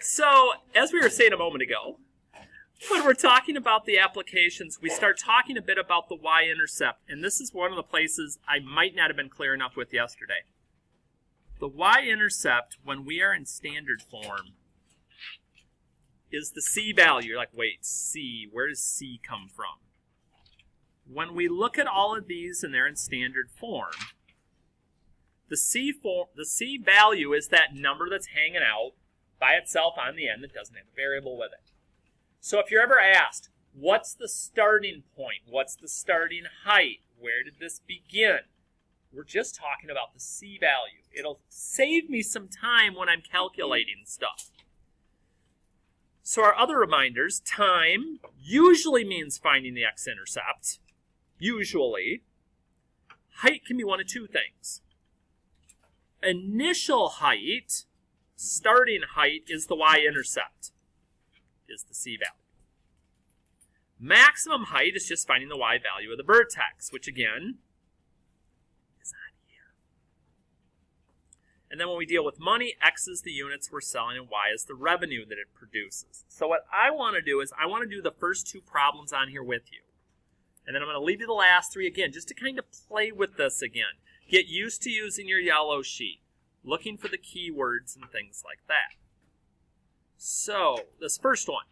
So, as we were saying a moment ago, when we're talking about the applications, we start talking a bit about the Y-intercept, and this is one of the places I might not have been clear enough with yesterday. The Y-intercept, when we are in standard form, is the C value. You're like, wait, C, where does C come from? When we look at all of these and they're in standard form, the C value is that number that's hanging out by itself on the end that doesn't have a variable with it. So if you're ever asked, what's the starting point? What's the starting height? Where did this begin? We're just talking about the C value. It'll save me some time when I'm calculating stuff. So our other reminders, time usually means finding the x-intercept. Usually. Height can be one of two things. Initial height, starting height, is the y-intercept, is the C value. Maximum height is just finding the y value of the vertex, which again is on here. And then when we deal with money, x is the units we're selling and y is the revenue that it produces. So what I want to do is I want to do the first two problems on here with you. And then I'm going to leave you the last three again, just to kind of play with this again. Get used to using your yellow sheet, looking for the keywords and things like that. So, this first one.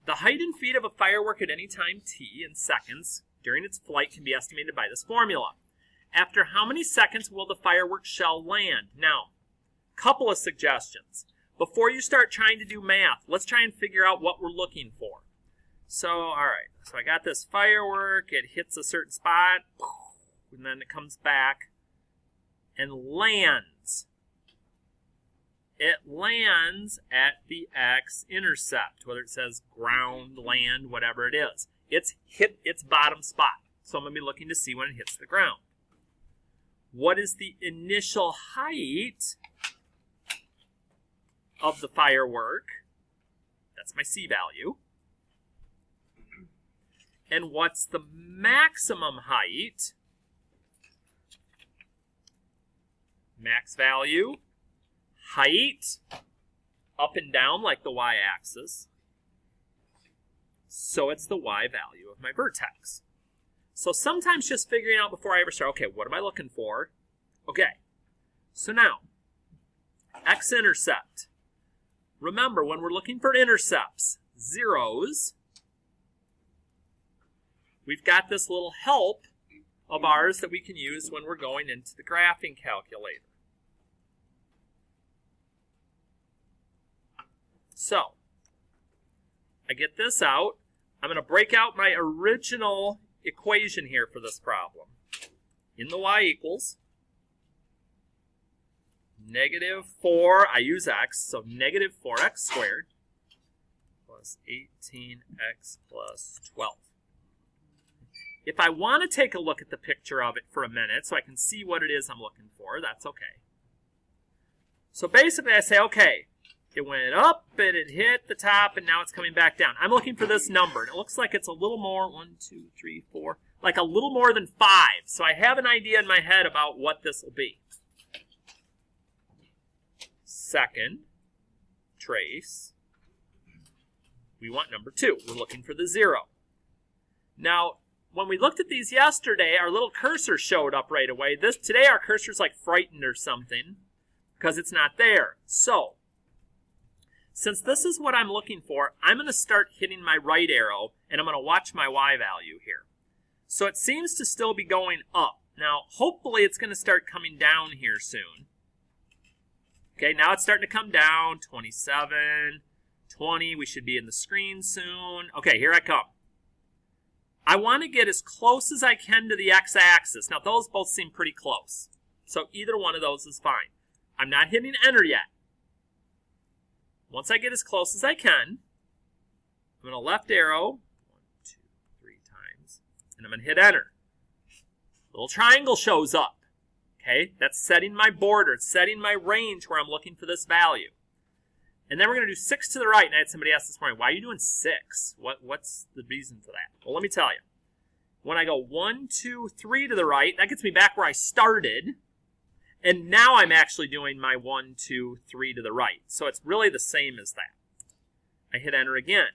The height in feet of a firework at any time t in seconds during its flight can be estimated by this formula. After how many seconds will the firework shell land? Now, couple of suggestions. Before you start trying to do math, let's try and figure out what we're looking for. So, alright. So I got this firework. It hits a certain spot. And then it comes back and lands. It lands at the x-intercept, whether it says ground, land, whatever it is. It's hit its bottom spot. So I'm going to be looking to see when it hits the ground. What is the initial height of the firework? That's my C value. And what's the maximum height? Max value, height, up and down like the y-axis. So it's the y value of my vertex. So sometimes just figuring out before I ever start, okay, what am I looking for? Okay, so now, x-intercept. Remember, when we're looking for intercepts, zeros, we've got this little help of ours that we can use when we're going into the graphing calculator. So, I get this out. I'm going to break out my original equation here for this problem. In the y equals negative 4, I use x, so negative 4x squared plus 18x plus 12. If I want to take a look at the picture of it for a minute so I can see what it is I'm looking for, that's okay. So basically I say, okay, it went up, and it hit the top, and now it's coming back down. I'm looking for this number, and it looks like it's a little more, 1, 2, 3, 4, like a little more than 5. So I have an idea in my head about what this will be. Second, trace. We want number 2. We're looking for the 0. Now, when we looked at these yesterday, our little cursor showed up right away. Today our cursor's like frightened or something because it's not there. So, since this is what I'm looking for, I'm going to start hitting my right arrow, and I'm going to watch my y value here. So it seems to still be going up. Now, hopefully it's going to start coming down here soon. Okay, now it's starting to come down. 27, 20, we should be in the screen soon. Okay, here I come. I want to get as close as I can to the x-axis. Now, those both seem pretty close. So either one of those is fine. I'm not hitting enter yet. Once I get as close as I can, I'm going to left arrow 1, 2, 3 times, and I'm going to hit enter. Little triangle shows up. Okay, that's setting my border. It's setting my range where I'm looking for this value. And then we're going to do 6 to the right. And I had somebody ask this morning, why are you doing 6? What's the reason for that? Well, let me tell you. When I go 1, 2, 3 to the right, that gets me back where I started. And now I'm actually doing my 1, 2, 3 to the right. So it's really the same as that. I hit enter again.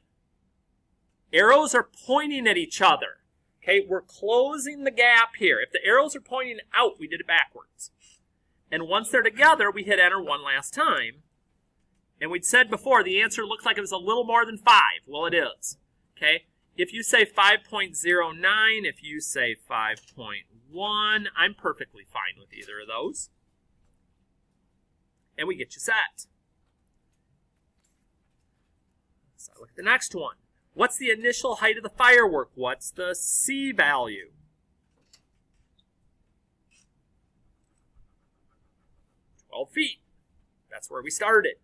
Arrows are pointing at each other. Okay, we're closing the gap here. If the arrows are pointing out, we did it backwards. And once they're together, we hit enter one last time. And we'd said before, the answer looked like it was a little more than 5. Well, it is. Okay, if you say 5.09, if you say 5.1, I'm perfectly fine with either of those. And we get you set. So look at the next one. What's the initial height of the firework? What's the C value? feet. That's where we started.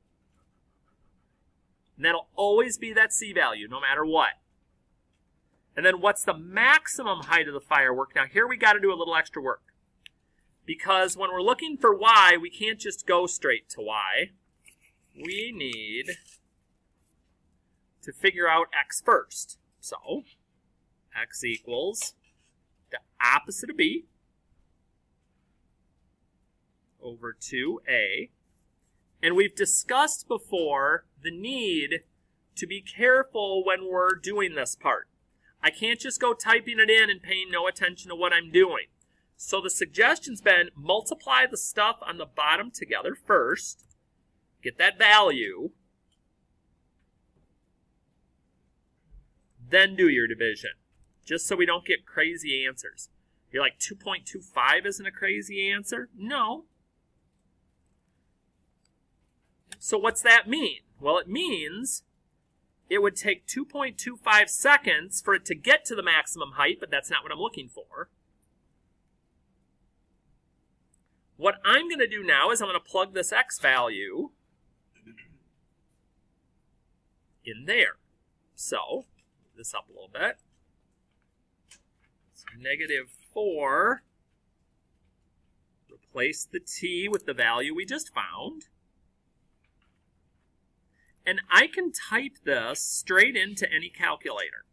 And that'll always be that C value, no matter what. And then what's the maximum height of the firework? Now here we got to do a little extra work. Because when we're looking for Y, we can't just go straight to Y. We need to figure out X first. So, X equals the opposite of B over 2A. And we've discussed before the need to be careful when we're doing this part. I can't just go typing it in and paying no attention to what I'm doing. So the suggestion's been multiply the stuff on the bottom together first, get that value, then do your division, just so we don't get crazy answers. You're like, 2.25 isn't a crazy answer? No. So what's that mean? Well, it means it would take 2.25 seconds for it to get to the maximum height, but that's not what I'm looking for. What I'm going to do now is I'm going to plug this X value in there. So, move this up a little bit. So -4, replace the T with the value we just found. And I can type this straight into any calculator.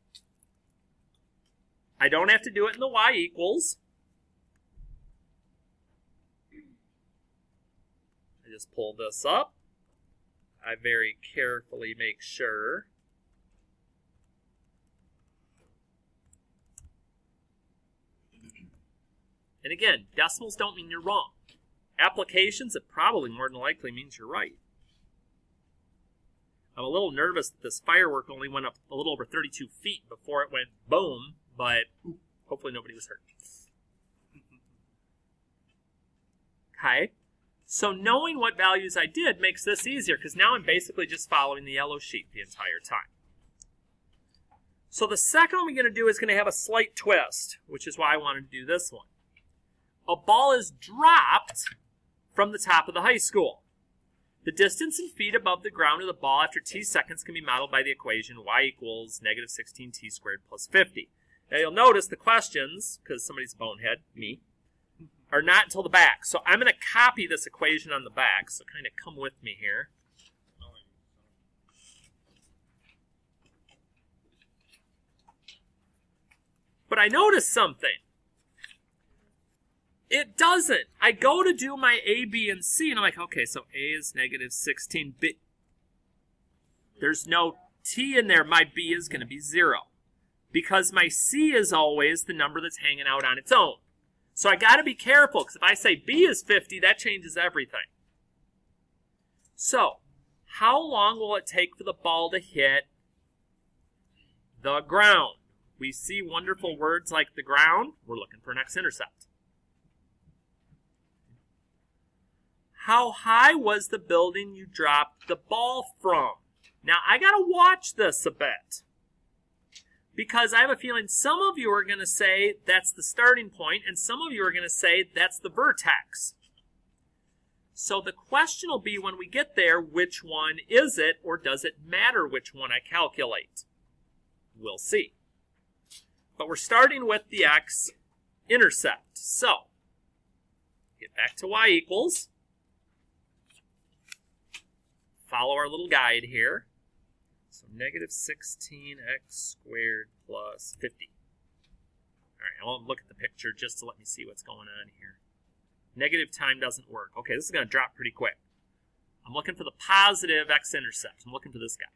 I don't have to do it in the Y equals. I just pull this up. I very carefully make sure and again, decimals don't mean you're wrong. Applications, it probably more than likely means you're right. I'm a little nervous that this firework only went up a little over 32 feet before it went boom, but hopefully nobody was hurt. Okay, so knowing what values I did makes this easier because now I'm basically just following the yellow sheet the entire time. So the second one we're going to do is going to have a slight twist, which is why I wanted to do this one. A ball is dropped from the top of the high school. The distance in feet above the ground of the ball after t seconds can be modeled by the equation y equals -16t squared plus 50. Now you'll notice the questions, because somebody's bonehead, me, are not until the back. So I'm going to copy this equation on the back, so kind of come with me here. But I noticed something. It doesn't. I go to do my A, B, and C, and I'm like, okay, so A is -16. B. There's no T in there. My B is going to be 0. Because my C is always the number that's hanging out on its own. So I got to be careful, because if I say B is 50, that changes everything. So, how long will it take for the ball to hit the ground? We see wonderful words like the ground. We're looking for an X-intercept. How high was the building you dropped the ball from? Now, I got to watch this a bit. Because I have a feeling some of you are going to say that's the starting point, and some of you are going to say that's the vertex. So the question will be when we get there, which one is it, or does it matter which one I calculate? We'll see. But we're starting with the X-intercept. So, get back to Y equals. Follow our little guide here. So -16x squared plus 50. All right, I won't look at the picture just to let me see what's going on here. Negative time doesn't work. Okay, this is going to drop pretty quick. I'm looking for the positive x-intercept. I'm looking for this guy.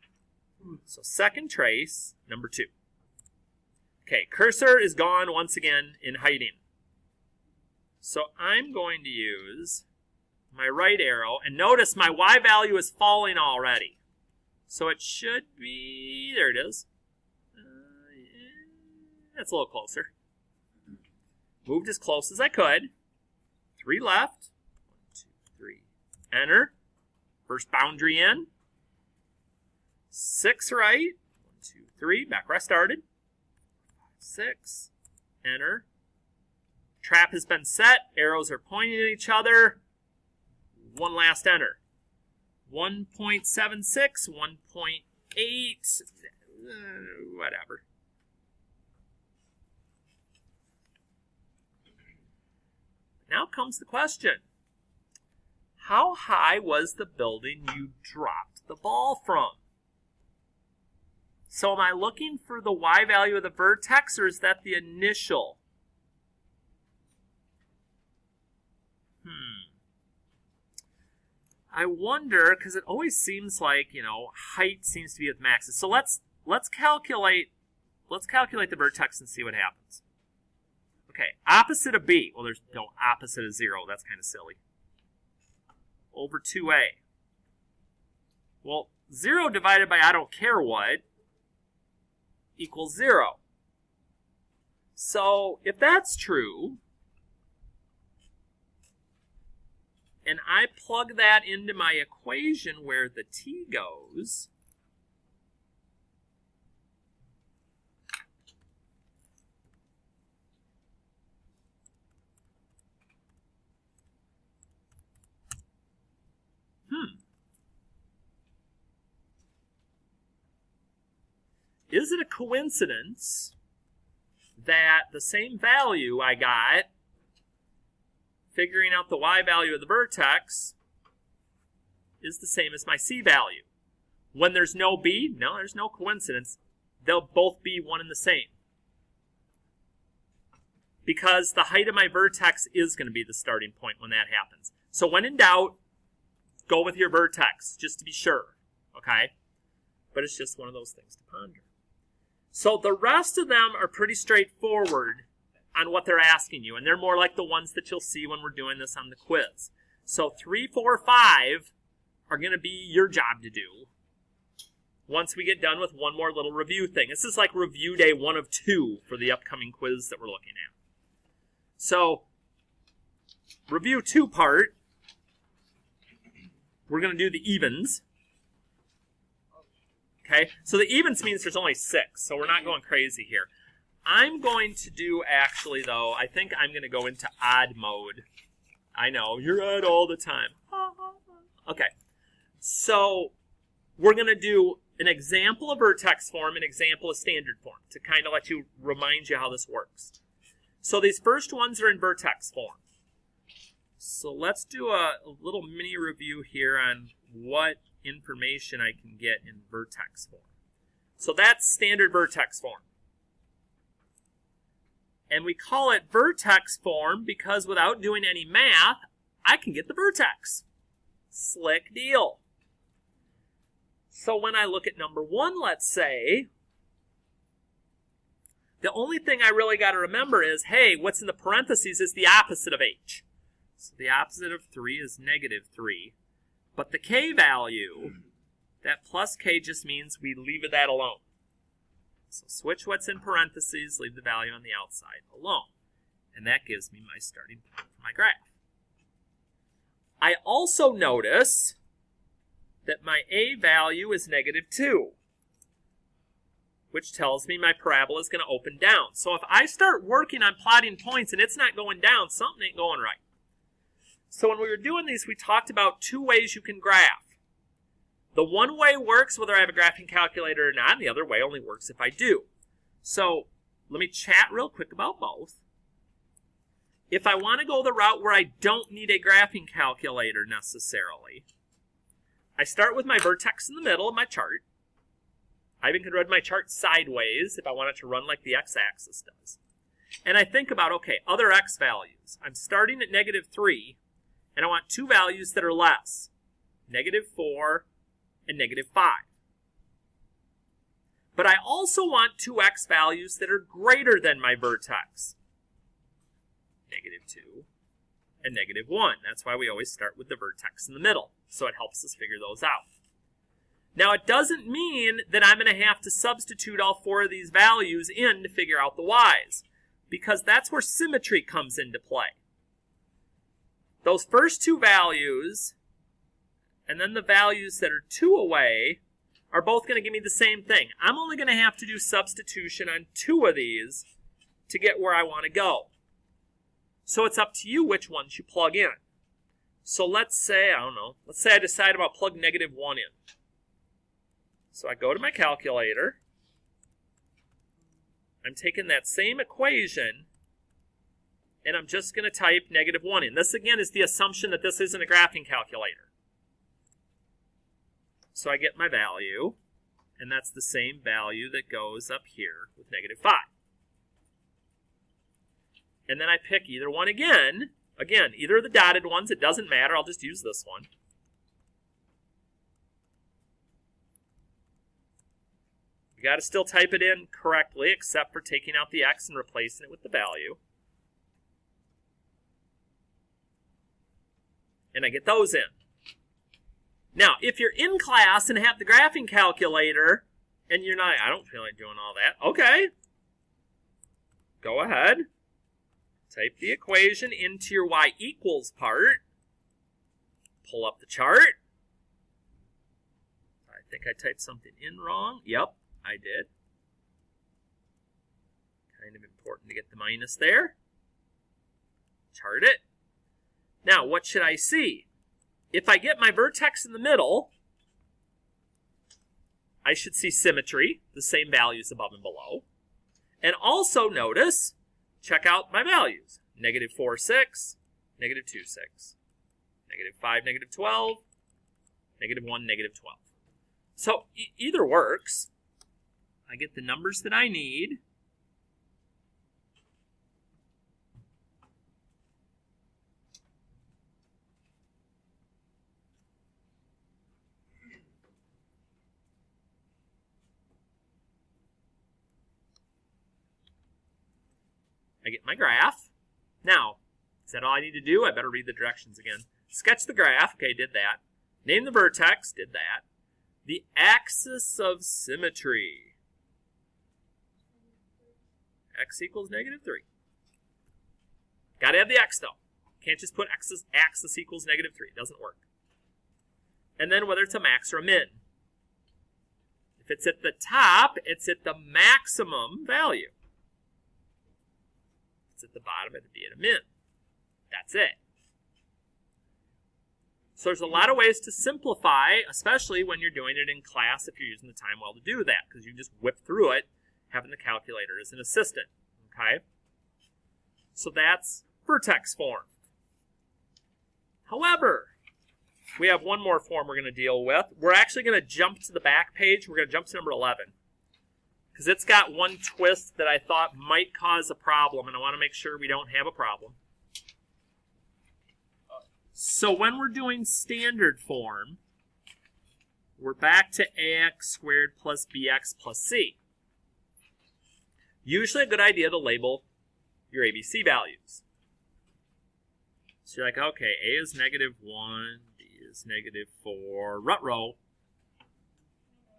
So second trace, number 2. Okay, cursor is gone once again in hiding. So I'm going to use my right arrow, and notice my y value is falling already. So it should be, there it is. That's a little closer. Moved as close as I could. 3 left. 1, 2, 3. Enter. First boundary in. 6 right. 1, 2, 3. Back where I started. 5, 6. Enter. Trap has been set. Arrows are pointing at each other. One last enter. 1.76, 1.8, whatever. Now comes the question. How high was the building you dropped the ball from? So am I looking for the y value of the vertex, or is that the initial? I wonder, because it always seems like, height seems to be with maxes. So let's calculate the vertex and see what happens. Okay, opposite of b. Well, there's no opposite of 0. That's kind of silly. Over 2a. Well, 0 divided by I don't care what equals 0. So if that's true, and I plug that into my equation where the t goes, is it a coincidence that the same value I got figuring out the y value of the vertex is the same as my c value? When there's no b, no, there's no coincidence. They'll both be one and the same. Because the height of my vertex is going to be the starting point when that happens. So when in doubt, go with your vertex, just to be sure. Okay? But it's just one of those things to ponder. So the rest of them are pretty straightforward on what they're asking you, and they're more like the ones that you'll see when we're doing this on the quiz. So 3, 4, 5 are going to be your job to do once we get done with one more little review thing. This is like review day 1 of 2 for the upcoming quiz that we're looking at. So review 2 part, we're going to do the evens. Okay, so the evens means there's only 6, so we're not going crazy here. I'm going to do, actually, though, I think I'm going to go into odd mode. I know, you're odd all the time. Okay, so we're going to do an example of vertex form, an example of standard form, to kind of remind you how this works. So these first ones are in vertex form. So let's do a little mini review here on what information I can get in vertex form. So that's standard vertex form. And we call it vertex form because without doing any math, I can get the vertex. Slick deal. So when I look at number 1, let's say, the only thing I really got to remember is, hey, what's in the parentheses is the opposite of h. So the opposite of 3 is negative 3. But the k value, that plus k just means we leave that alone. So switch what's in parentheses, leave the value on the outside alone. And that gives me my starting point for my graph. I also notice that my a value is negative 2, which tells me my parabola is going to open down. So if I start working on plotting points and it's not going down, something ain't going right. So when we were doing these, we talked about 2 ways you can graph. The one way works whether I have a graphing calculator or not, and the other way only works if I do. So let me chat real quick about both. If I want to go the route where I don't need a graphing calculator necessarily, I start with my vertex in the middle of my chart. I even could run my chart sideways if I want it to run like the x-axis does. And I think about, okay, other x values. I'm starting at -3, and I want two values that are less, -4 and -5. But I also want two x values that are greater than my vertex, -2 and -1. That's why we always start with the vertex in the middle, so it helps us figure those out. Now, it doesn't mean that I'm going to have to substitute all four of these values in to figure out the y's, because that's where symmetry comes into play. Those first two values, and then the values that are 2 away, are both going to give me the same thing. I'm only going to have to do substitution on 2 of these to get where I want to go. So it's up to you which ones you plug in. So let's say, let's say I decide about plug -1 in. So I go to my calculator. I'm taking that same equation, and I'm just going to type -1 in. This, again, is the assumption that this isn't a graphing calculator. So I get my value, and that's the same value that goes up here with -5. And then I pick either one again. Again, either of the dotted ones, it doesn't matter. I'll just use this one. You got to still type it in correctly, except for taking out the x and replacing it with the value. And I get those in. Now, if you're in class and have the graphing calculator, and you're not, I don't feel like doing all that, okay. Go ahead. Type the equation into your y equals part. Pull up the chart. I think I typed something in wrong. Yep, I did. Kind of important to get the minus there. Chart it. Now, what should I see? If I get my vertex in the middle, I should see symmetry, the same values above and below. And also notice, check out my values. -4, 6, -2, 6, -5, -12, -1, -12. So either works. I get the numbers that I need. I get my graph. Now, is that all I need to do? I better read the directions again. Sketch the graph. Okay, did that. Name the vertex. Did that. The axis of symmetry. X equals -3. Got to have the x, though. Can't just put axis equals -3. It doesn't work. And then whether it's a max or a min. If it's at the top, it's at the maximum value. At the bottom, it'd be at a min. That's it. So there's a lot of ways to simplify, especially when you're doing it in class if you're using the time well to do that, because you just whip through it, having the calculator as an assistant. Okay? So that's vertex form. However, we have one more form we're going to deal with. We're actually going to jump to the back page. We're going to jump to number 11. Because it's got one twist that I thought might cause a problem, and I want to make sure we don't have a problem. So when we're doing standard form, we're back to ax squared plus bx plus c. Usually a good idea to label your ABC values. So you're like, okay, a is -1, b is -4, ruh-roh.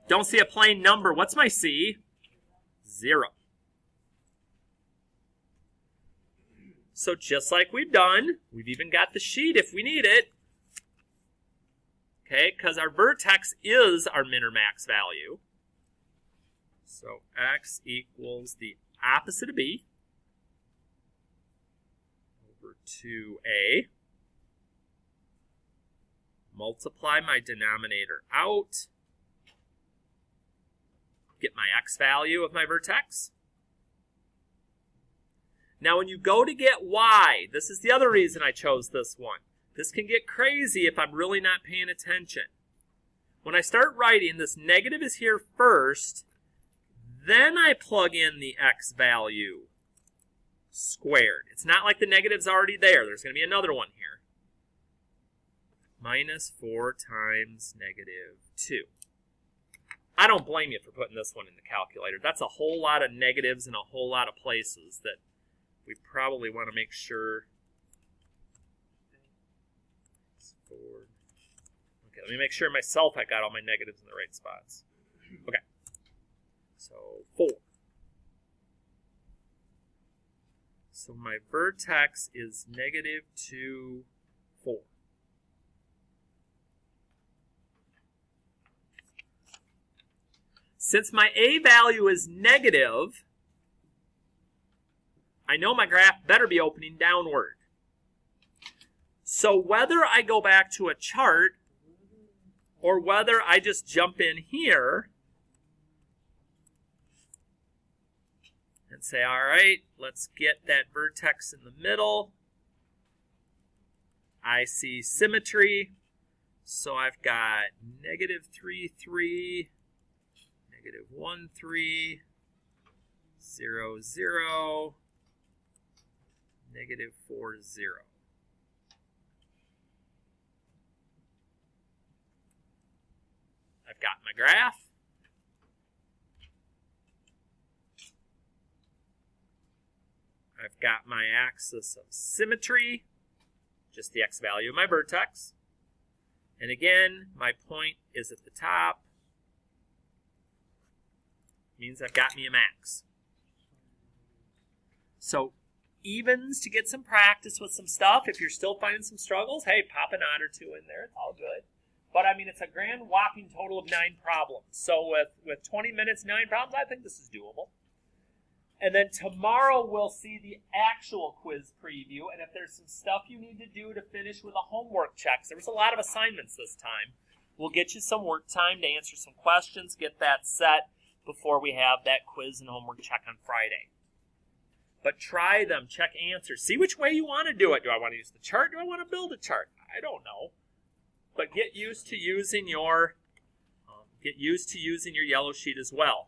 Don't see a plain number. What's my c? 0. So just like we've done, we've even got the sheet if we need it. Okay, because our vertex is our min or max value. So x equals the opposite of b over 2a. Multiply my denominator out. Get my x value of my vertex. Now when you go to get y, this is the other reason I chose this one. This can get crazy if I'm really not paying attention. When I start writing, this negative is here first, then I plug in the x value. squared. It's not like the negative's already there. There's going to be another one here. Minus 4 times negative 2. I don't blame you for putting this one in the calculator. That's a whole lot of negatives in a whole lot of places that we probably want to make sure. Okay, let me make sure myself I got all my negatives in the right spots. Okay. So 4. So my vertex is negative 2, 4. Since my A value is negative, I know my graph better be opening downward. So whether I go back to a chart or whether I just jump in here and say, all right, let's get that vertex in the middle. I see symmetry. So I've got negative 3, 3, negative 1, 3, 0, 0, negative 4, 0. I've got my graph. I've got my axis of symmetry, just the x value of my vertex. And again, my point is at the top. Means I've got me a max. So evens to get some practice with some stuff. If you're still finding some struggles, hey, pop an odd or two in there. It's all good. But, I mean, it's a grand whopping total of 9 problems. So with 20 minutes, 9 problems, I think this is doable. And then tomorrow we'll see the actual quiz preview. And if there's some stuff you need to do to finish with a homework checks, there was a lot of assignments this time. We'll get you some work time to answer some questions, get that set before we have that quiz and homework check on Friday. But try them, check answers. See which way you want to do it. Do I want to use the chart? Do I want to build a chart? I don't know. But get used to using your yellow sheet as well.